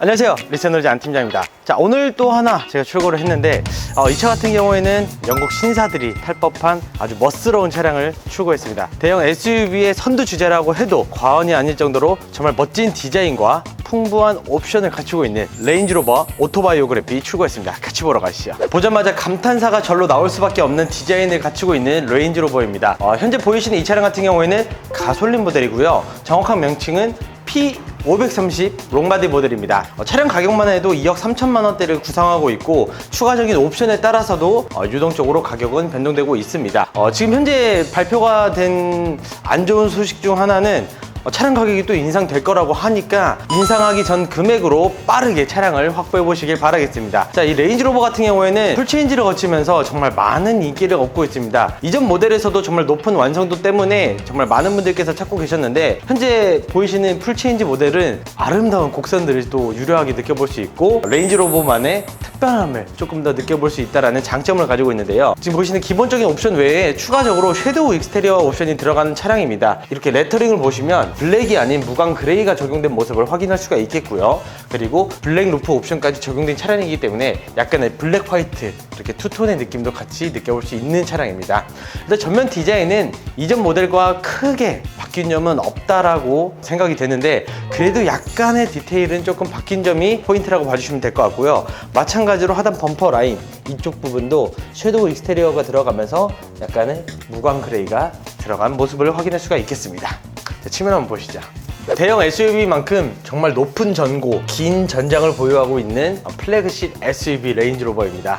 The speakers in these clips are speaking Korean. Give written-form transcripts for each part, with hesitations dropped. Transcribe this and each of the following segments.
안녕하세요, 리스너즈 안팀장입니다. 자, 오늘 또 하나 제가 출고를 했는데 이 차 같은 경우에는 영국 신사들이 탈 법한 아주 멋스러운 차량을 출고했습니다. 대형 SUV의 선두주자라고 해도 과언이 아닐 정도로 정말 멋진 디자인과 풍부한 옵션을 갖추고 있는 레인지로버 오토바이오그래피 출고했습니다. 같이 보러 가시죠. 보자마자 감탄사가 절로 나올 수밖에 없는 디자인을 갖추고 있는 레인지로버입니다. 현재 보이시는 이 차량 같은 경우에는 가솔린 모델이고요. 정확한 명칭은 P530 롱바디 모델입니다. 차량 가격만 해도 2억 3천만 원대를 구상하고 있고 추가적인 옵션에 따라서도 유동적으로 가격은 변동되고 있습니다. 지금 현재 발표가 된 안 좋은 소식 중 하나는 차량 가격이 또 인상될 거라고 하니까 인상하기 전 금액으로 빠르게 차량을 확보해 보시길 바라겠습니다. 자, 이 레인지로버 같은 경우에는 풀체인지를 거치면서 정말 많은 인기를 얻고 있습니다. 이전 모델에서도 정말 높은 완성도 때문에 정말 많은 분들께서 찾고 계셨는데 현재 보이시는 풀체인지 모델은 아름다운 곡선들을 또 유려하게 느껴볼 수 있고 레인지로버만의 특별함을 조금 더 느껴볼 수 있다는 장점을 가지고 있는데요. 지금 보시는 기본적인 옵션 외에 추가적으로 섀도우 익스테리어 옵션이 들어가는 차량입니다. 이렇게 레터링을 보시면 블랙이 아닌 무광 그레이가 적용된 모습을 확인할 수가 있겠고요. 그리고 블랙 루프 옵션까지 적용된 차량이기 때문에 약간의 블랙 화이트 이렇게 투톤의 느낌도 같이 느껴볼 수 있는 차량입니다. 근데 전면 디자인은 이전 모델과 크게 바뀐 점은 없다라고 생각이 되는데 그래도 약간의 디테일은 조금 바뀐 점이 포인트라고 봐주시면 될 것 같고요. 마찬가지로 하단 범퍼 라인 이쪽 부분도 섀도우 익스테리어가 들어가면서 약간의 무광 그레이가 들어간 모습을 확인할 수가 있겠습니다. 자, 측면 한번 보시죠. 대형 SUV만큼 정말 높은 전고, 긴 전장을 보유하고 있는 플래그십 SUV 레인지로버입니다.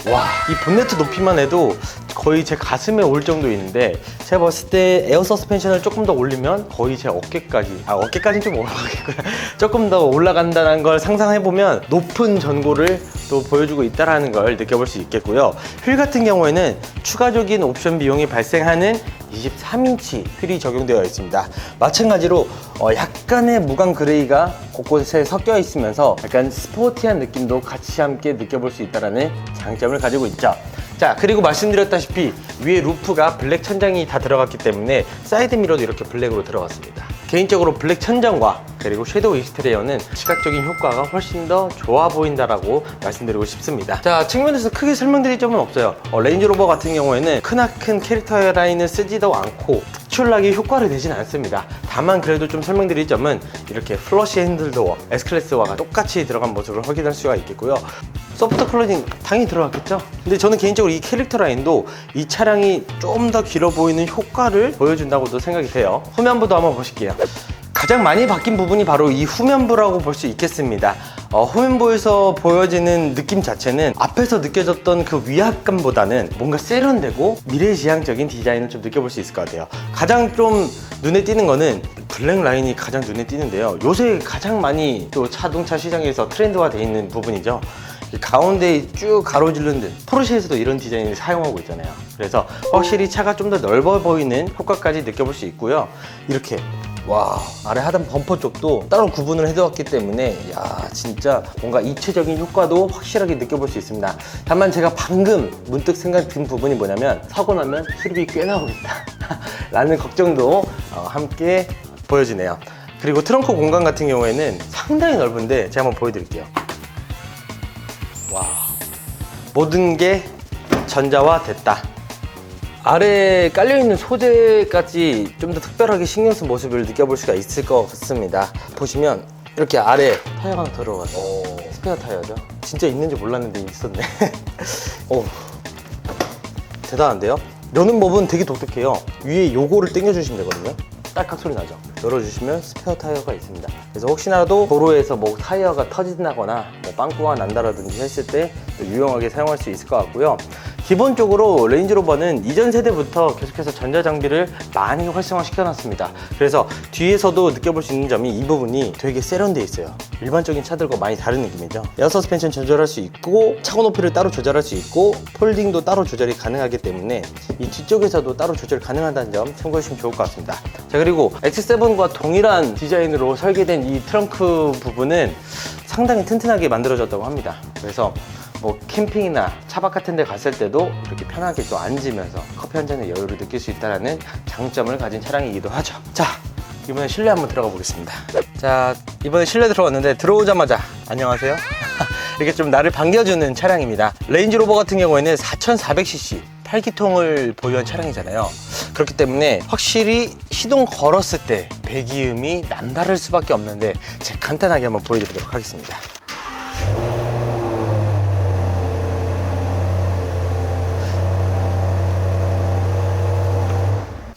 와, 이 본네트 높이만 해도 거의 제 가슴에 올 정도 있는데 제가 봤을 때 에어 서스펜션을 조금 더 올리면 거의 제 어깨까지, 어깨까지는 좀 올라가겠고요. 조금 더 올라간다는 걸 상상해보면 높은 전고를 또 보여주고 있다는 걸 느껴볼 수 있겠고요. 휠 같은 경우에는 추가적인 옵션 비용이 발생하는 23인치 휠이 적용되어 있습니다. 마찬가지로 약간의 무광 그레이가 곳곳에 섞여 있으면서 약간 스포티한 느낌도 같이 함께 느껴볼 수 있다는 장점을 가지고 있죠. 자, 그리고 말씀드렸다시피 위에 루프가 블랙 천장이 다 들어갔기 때문에 사이드 미러도 이렇게 블랙으로 들어갔습니다. 개인적으로 블랙 천장과 그리고 섀도우 익스테리어는 시각적인 효과가 훨씬 더 좋아 보인다라고 말씀드리고 싶습니다. 자, 측면에서 크게 설명드릴 점은 없어요. 레인지로버 같은 경우에는 크나큰 캐릭터 라인을 쓰지도 않고 특출나게 효과를 내진 않습니다. 다만 그래도 좀 설명드릴 점은 이렇게 플러시 핸들도어 S클래스와 똑같이 들어간 모습을 확인할 수가 있겠고요. 소프트 클로징 당연히 들어갔겠죠. 근데 저는 개인적으로 이 캐릭터 라인도 이 차량이 좀 더 길어 보이는 효과를 보여준다고도 생각이 돼요. 후면부도 한번 보실게요. 가장 많이 바뀐 부분이 바로 이 후면부라고 볼 수 있겠습니다. 후면부에서 보여지는 느낌 자체는 앞에서 느껴졌던 그 위압감보다는 뭔가 세련되고 미래지향적인 디자인을 좀 느껴볼 수 있을 것 같아요. 가장 좀 눈에 띄는 거는 블랙 라인이 가장 눈에 띄는데요. 요새 가장 많이 또 자동차 시장에서 트렌드화 되어 있는 부분이죠. 가운데에 쭉 가로질른 듯 포르쉐에서도 이런 디자인을 사용하고 있잖아요. 그래서 확실히 차가 좀 더 넓어 보이는 효과까지 느껴볼 수 있고요. 이렇게 와, 아래 하단 범퍼 쪽도 따로 구분을 해두었기 때문에 야, 진짜 뭔가 입체적인 효과도 확실하게 느껴볼 수 있습니다. 다만 제가 방금 문득 생각 든 부분이 뭐냐면 사고 나면 수리비 꽤 나오겠다 라는 걱정도 함께 보여지네요. 그리고 트렁크 공간 같은 경우에는 상당히 넓은데 제가 한번 보여드릴게요. 와, 모든 게 전자화 됐다. 아래에 깔려있는 소재까지 좀 더 특별하게 신경 쓴 모습을 느껴볼 수가 있을 것 같습니다. 보시면 이렇게 아래 타이어가 하나 들어갔어요. 스페어 타이어죠. 진짜 있는지 몰랐는데 있었네. 대단한데요? 여는 법은 되게 독특해요. 위에 요거를 당겨주시면 되거든요. 딸깍 소리 나죠. 열어주시면 스페어 타이어가 있습니다. 그래서 혹시나도 도로에서 뭐 타이어가 터진다거나 뭐 빵꾸가 난다라든지 했을 때 유용하게 사용할 수 있을 것 같고요. 기본적으로 레인지로버는 이전 세대부터 계속해서 전자장비를 많이 활성화 시켜놨습니다. 그래서 뒤에서도 느껴볼 수 있는 점이 이 부분이 되게 세련되어 있어요. 일반적인 차들과 많이 다른 느낌이죠. 에어 서스펜션 조절할 수 있고 차고 높이를 따로 조절할 수 있고 폴딩도 따로 조절이 가능하기 때문에 이 뒤쪽에서도 따로 조절 가능하다는 점 참고해 주시면 좋을 것 같습니다. 자, 그리고 X7과 동일한 디자인으로 설계된 이 트렁크 부분은 상당히 튼튼하게 만들어졌다고 합니다. 그래서 뭐 캠핑이나 차박 같은 데 갔을 때도 이렇게 편하게 또 앉으면서 커피 한 잔의 여유를 느낄 수 있다는 장점을 가진 차량이기도 하죠. 자, 이번에 실내 한번 들어가 보겠습니다. 자, 이번에 실내 들어왔는데 들어오자마자 안녕하세요. 이렇게 좀 나를 반겨주는 차량입니다. 레인지로버 같은 경우에는 4400cc 8기통을 보유한 차량이잖아요. 그렇기 때문에 확실히 시동 걸었을 때 배기음이 남다를 수밖에 없는데 제가 간단하게 한번 보여드리도록 하겠습니다.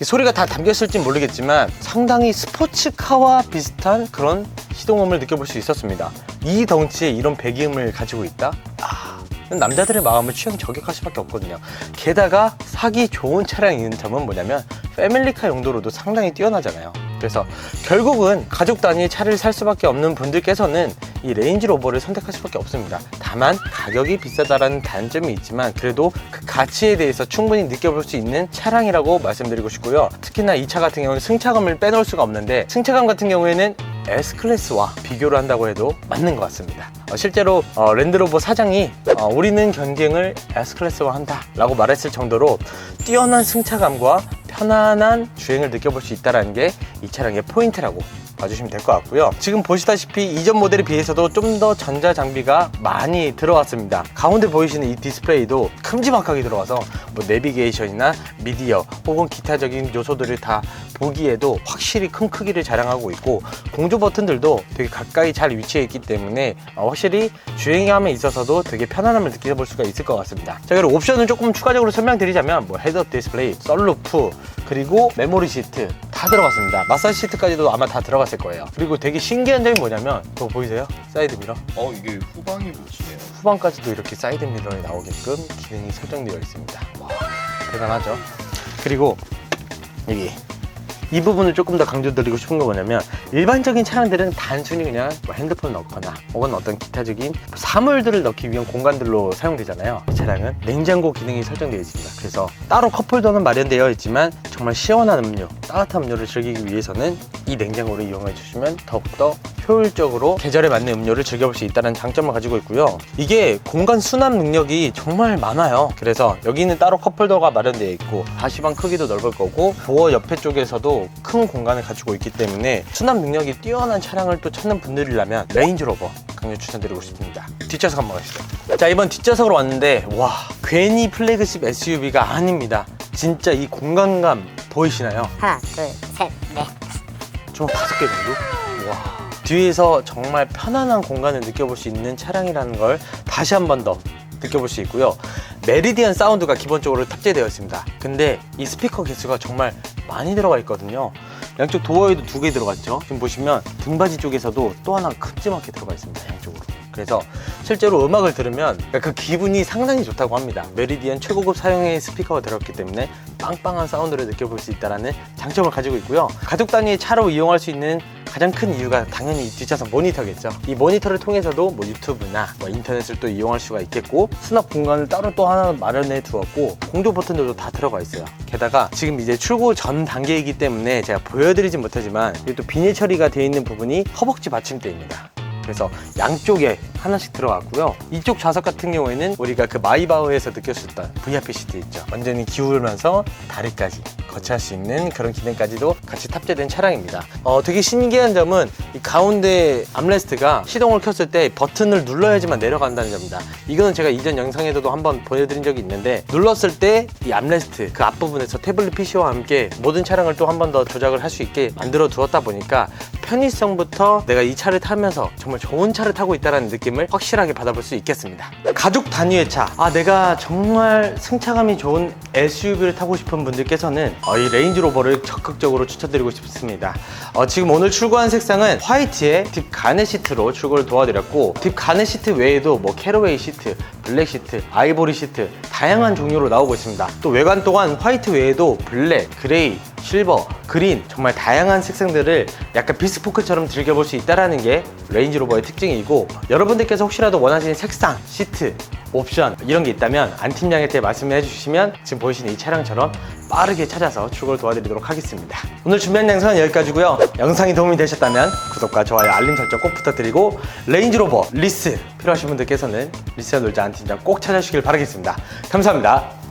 소리가 다 담겼을지 모르겠지만 상당히 스포츠카와 비슷한 그런 시동음을 느껴볼 수 있었습니다. 이 덩치에 이런 배기음을 가지고 있다? 남자들의 마음을 취향 저격할 수밖에 없거든요. 게다가 사기 좋은 차량인 점은 뭐냐면 패밀리카 용도로도 상당히 뛰어나잖아요. 그래서 결국은 가족 단위의 차를 살 수밖에 없는 분들께서는 이 레인지로버를 선택할 수밖에 없습니다. 다만 가격이 비싸다라는 단점이 있지만 그래도 그 가치에 대해서 충분히 느껴볼 수 있는 차량이라고 말씀드리고 싶고요. 특히나 이 차 같은 경우는 승차감을 빼놓을 수가 없는데 승차감 같은 경우에는 S클래스와 비교를 한다고 해도 맞는 것 같습니다. 실제로 랜드로버 사장이 우리는 경쟁을 S클래스와 한다 라고 말했을 정도로 뛰어난 승차감과 편안한 주행을 느껴볼 수 있다는 게 이 차량의 포인트라고 봐주시면 될 것 같고요. 지금 보시다시피 이전 모델에 비해서도 좀 더 전자장비가 많이 들어왔습니다. 가운데 보이시는 이 디스플레이도 큼지막하게 들어와서 뭐 내비게이션이나 미디어 혹은 기타적인 요소들을 다 보기에도 확실히 큰 크기를 자랑하고 있고 공조 버튼들도 되게 가까이 잘 위치해 있기 때문에 확실히 주행함에 있어서도 되게 편안함을 느껴볼 수가 있을 것 같습니다. 자, 그리고 옵션을 조금 추가적으로 설명드리자면 뭐 헤드업 디스플레이, 썬루프, 그리고 메모리 시트 다 들어갔습니다. 마사지 시트까지도 아마 다 들어갔을 거예요. 그리고 되게 신기한 점이 뭐냐면 그거 보이세요? 사이드 미러. 이게 후방이 붙이네요. 후방까지도 이렇게 사이드 미러에 나오게끔 기능이 설정되어 있습니다. 와, 대단하죠? 그리고 여기 이 부분을 조금 더 강조드리고 싶은 건 뭐냐면 일반적인 차량들은 단순히 그냥 뭐 핸드폰 넣거나 혹은 어떤 기타적인 사물들을 넣기 위한 공간들로 사용되잖아요. 이 차량은 냉장고 기능이 설정되어 있습니다. 그래서 따로 컵홀더는 마련되어 있지만 정말 시원한 음료, 따뜻한 음료를 즐기기 위해서는 이 냉장고를 이용해 주시면 더욱더 효율적으로 계절에 맞는 음료를 즐겨볼 수 있다는 장점을 가지고 있고요. 이게 공간 수납 능력이 정말 많아요. 그래서 여기는 따로 컵홀더가 마련되어 있고 다시방 크기도 넓을 거고 도어 옆에 쪽에서도 큰 공간을 가지고 있기 때문에 수납 능력이 뛰어난 차량을 또 찾는 분들이라면 레인지로버 강력 추천드리고 싶습니다. 뒷좌석 한번 가시죠. 자, 이번 뒷좌석으로 왔는데 와, 괜히 플래그십 SUV가 아닙니다. 진짜 이 공간감 보이시나요? 하나, 둘, 셋, 넷. 좀 5개 정도? 와, 뒤에서 정말 편안한 공간을 느껴볼 수 있는 차량이라는 걸 다시 한 번 더 느껴볼 수 있고요. 메리디안 사운드가 기본적으로 탑재되어 있습니다. 근데 이 스피커 개수가 정말 많이 들어가 있거든요. 양쪽 도어에도 2개 들어갔죠. 지금 보시면 등받이 쪽에서도 또 하나 큼지막하게 들어가 있습니다. 양쪽으로. 그래서 실제로 음악을 들으면 그 기분이 상당히 좋다고 합니다. 메리디안 최고급 사용의 스피커가 들어갔기 때문에 빵빵한 사운드를 느껴볼 수 있다는 장점을 가지고 있고요. 가족 단위의 차로 이용할 수 있는 가장 큰 이유가 당연히 뒷좌석 모니터겠죠. 이 모니터를 통해서도 뭐 유튜브나 뭐 인터넷을 또 이용할 수가 있겠고 수납 공간을 따로 또 하나 마련해 두었고 공조 버튼들도 다 들어가 있어요. 게다가 지금 이제 출고 전 단계이기 때문에 제가 보여드리진 못하지만 또 비닐 처리가 되어 있는 부분이 허벅지 받침대입니다. 그래서 양쪽에 하나씩 들어갔고요. 이쪽 좌석 같은 경우에는 우리가 그 마이바흐에서 느꼈었던 VIP 시트 있죠. 완전히 기울면서 다리까지 거치할 수 있는 그런 기능까지도 같이 탑재된 차량입니다. 되게 신기한 점은 이 가운데 암레스트가 시동을 켰을 때 버튼을 눌러야지만 내려간다는 점입니다. 이거는 제가 이전 영상에서도 한번 보여드린 적이 있는데 눌렀을 때 이 암레스트 그 앞부분에서 태블릿 PC와 함께 모든 차량을 또 한 번 더 조작을 할 수 있게 만들어 두었다 보니까 편의성부터 내가 이 차를 타면서 정말 좋은 차를 타고 있다는 느낌을 확실하게 받아볼 수 있겠습니다. 가족 단위의 차, 내가 정말 승차감이 좋은 SUV를 타고 싶은 분들께서는 이 레인지로버를 적극적으로 추천드리고 싶습니다. 지금 오늘 출고한 색상은 화이트에 딥 가넷 시트로 출고를 도와드렸고 딥 가넷 시트 외에도 뭐 캐러웨이 시트, 블랙 시트, 아이보리 시트 다양한 종류로 나오고 있습니다. 또 외관 또한 화이트 외에도 블랙, 그레이, 실버, 그린 정말 다양한 색상들을 약간 비스포크처럼 즐겨볼 수 있다는 게 레인지로버의 특징이고 여러분들께서 혹시라도 원하시는 색상, 시트 옵션 이런 게 있다면 안 팀장한테 말씀해 주시면 지금 보이시는 이 차량처럼 빠르게 찾아서 출고를 도와드리도록 하겠습니다. 오늘 준비한 영상은 여기까지고요. 영상이 도움이 되셨다면 구독과 좋아요, 알림 설정 꼭 부탁드리고 레인지로버 리스 필요하신 분들께서는 리스에 놀자 안 팀장 꼭 찾아주시길 바라겠습니다. 감사합니다.